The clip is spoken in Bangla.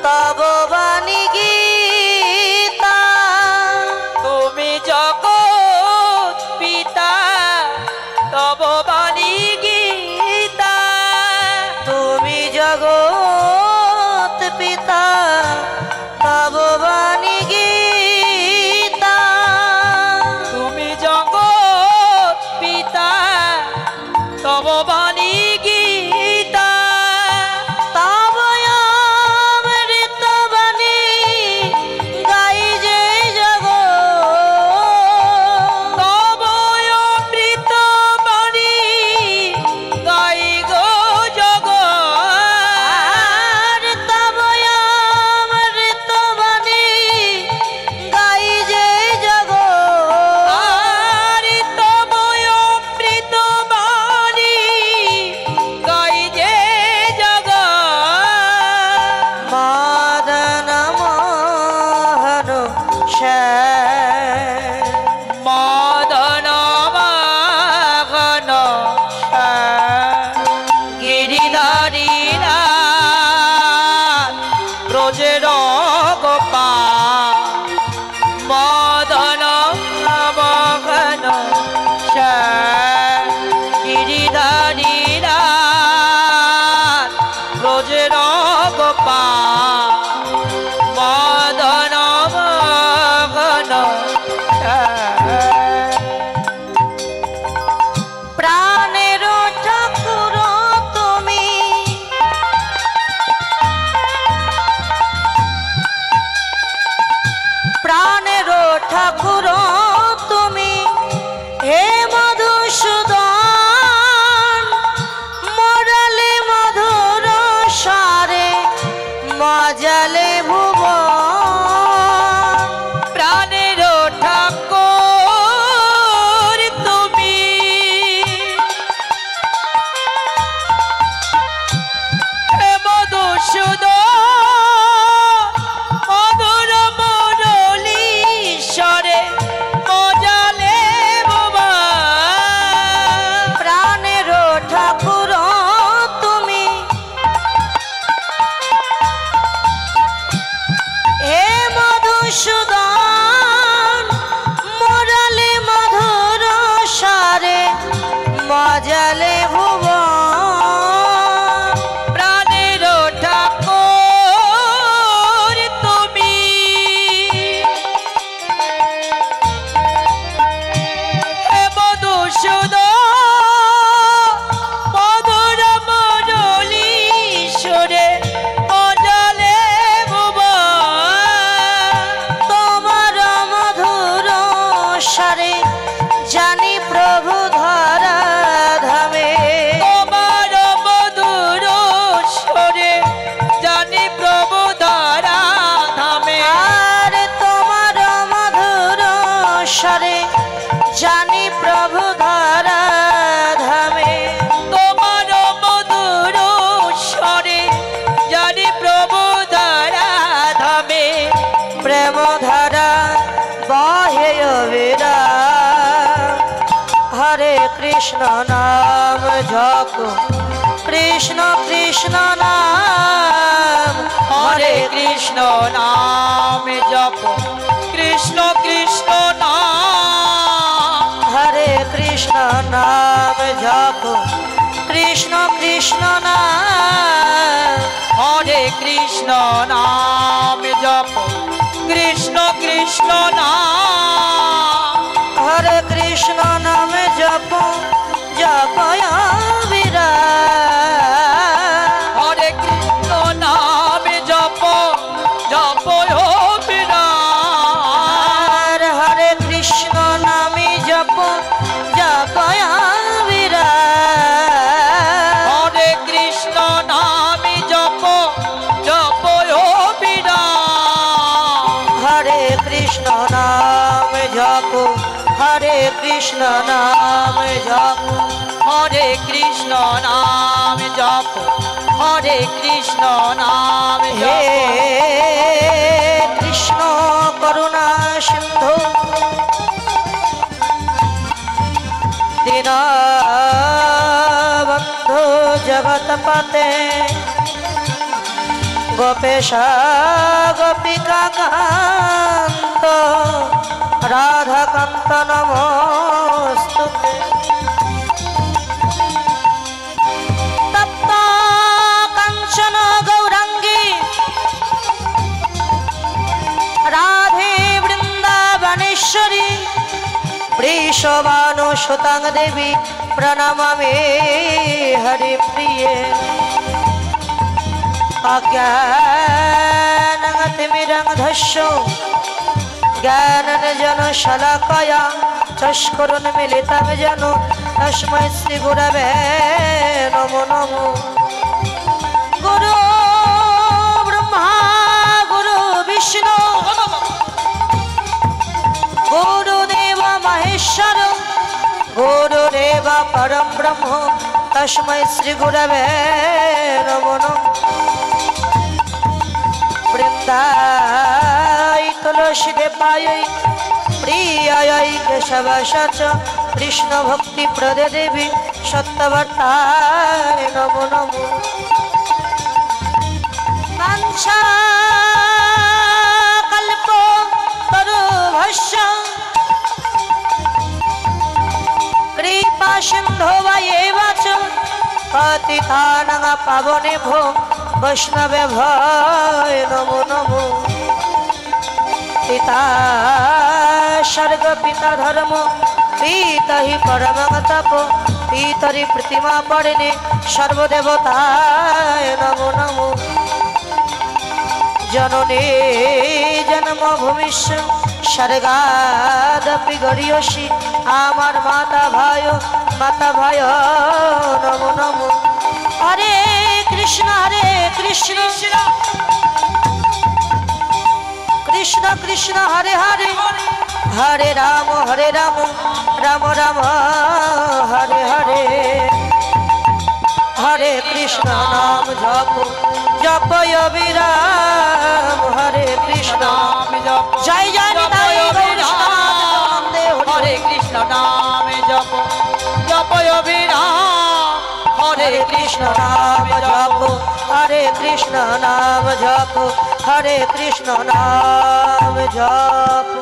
তব বাণী গীতা। তুমি জগৎ পিতা তব বাণী গীতা। তুমি জগৎ পিতা তব বাণী গীতা। তুমি জগৎ পিতা তব বাণী গীতা। তব অমৃত বাণী গাই যে জগৎ। তব অমৃত বাণী গাই গো জগৎ। তব অমৃত বাণী গাই যে জগৎ। তব অমৃত বাণী গাই যে জগৎ। মদন মোহন মদন মোহন গিরিধারী ব্রজের গোপাল। মদন মোহন গিরিধারী ব্রজের গোপাল। মদন মোহন প্রাণের ঠাকুর তুমি, প্রাণের ঠাকুর তুমি, হে মধুসূদন। মোরালে মধুর সারে মজালে ভুবন। প্রাণের ঠাকুর তুমি, হে মধুসূদন। মধুর মুরলী স্বরে মজালে ভুবন। প্রাণের ঠাকুর তুমি, হে মধুসূদন। মোরালে মধুর সারে মজালে ভুবন। প্রাণের ঠাকুর তুমি, হে মধুসূদন। মধুর মুরলী স্বরে মজালে ভুবন। তোমার মধুর সারে জানি প্রভু ধরা ধামে। তোমার মধুর স্বরে জানি প্রভু ধরা ধামে। আর তোমার মধুর স্বরে জানি প্রভু ধরা ধামে। তোমার মধুর স্বরে জানি প্রভু ধরা ধামে। প্রেম ধারা বহে অবিরাম। হরে কৃষ্ণ নাম জপ, কৃষ্ণ কৃষ্ণ নাম। হরে কৃষ্ণ নাম জপ, কৃষ্ণ কৃষ্ণ নাম। হরে কৃষ্ণ নাম জপ, কৃষ্ণ কৃষ্ণ নাম। হরে কৃষ্ণ নাম জপ, কৃষ্ণ কৃষ্ণ নাম। হরে কৃষ্ণ নাম জপ জপ অবিরাম। হরে কৃষ্ণ নাম জপ জপ অবিরাম। হরে কৃষ্ণ নামে জপ জপ অবিরাম। হরে কৃষ্ণ নাম জপ জপ অবিরাম। হরে কৃষ্ণ নাম জপ, হরে কৃষ্ণ নাম জপ। হরে কৃষ্ণ নাম জপ, হরে কৃষ্ণ নাম হে জপ। কৃষ্ণ করুণা সিন্ধু দীনবন্ধু জগৎপতে গোপেশ গোপিকা কান্ত রাধাকান্ত নমস্তুতে তপ্ত কাঞ্চন গৌরাঙ্গী রাধে বৃন্দাবনেশ্বরী বৃষভানু সুতাং দেবী প্রণমামি হরিপ্রিয়ে अज्ञानतिमिरन्धस्य ज्ञानञ्जनशलाकया चक्षुरुन्मीलितं येन तस्मै श्रीगुरवे नमो नमो गुरु ब्रह्मा गुरु विष्णु गुरुदेव महेश्वर गुरुदेव परं ब्रह्म तस्मै श्रीगुरवे नमो नमः वृन्दाय तुलसी देवाय प्रियाय केशवाय कृष्ण भक्ति प्रदे देवी सत्यवताय नमो नमो वाञ्छा कल्पो तरुभ्यश्च कृपा सिन्धो एव च पतितानां पावनेभ्यो वैष्णवेभ्यो नमो नमो पिता स्वर्ग पिता धर्म पिता हि परमं तप पितरि प्रतिमा पड़िने सर्वदेवताय नमो नमो जननी जन्मभूमिश्च स्वर्गादपि गरीयसी आमार माता भाय नमो नमो हरे कृष्ण कृष्ण कृष्ण हरे हरे हरे राम राम राम हरे हरे हरे कृष्ण नाम जपो जपय विराम हरे कृष्ण जय जय निताई हरे कृष्ण नाम जपो जपय विराम हरे कृष्ण नाम जपो हरे कृष्ण नाम जपो हरे कृष्ण नाम जपो।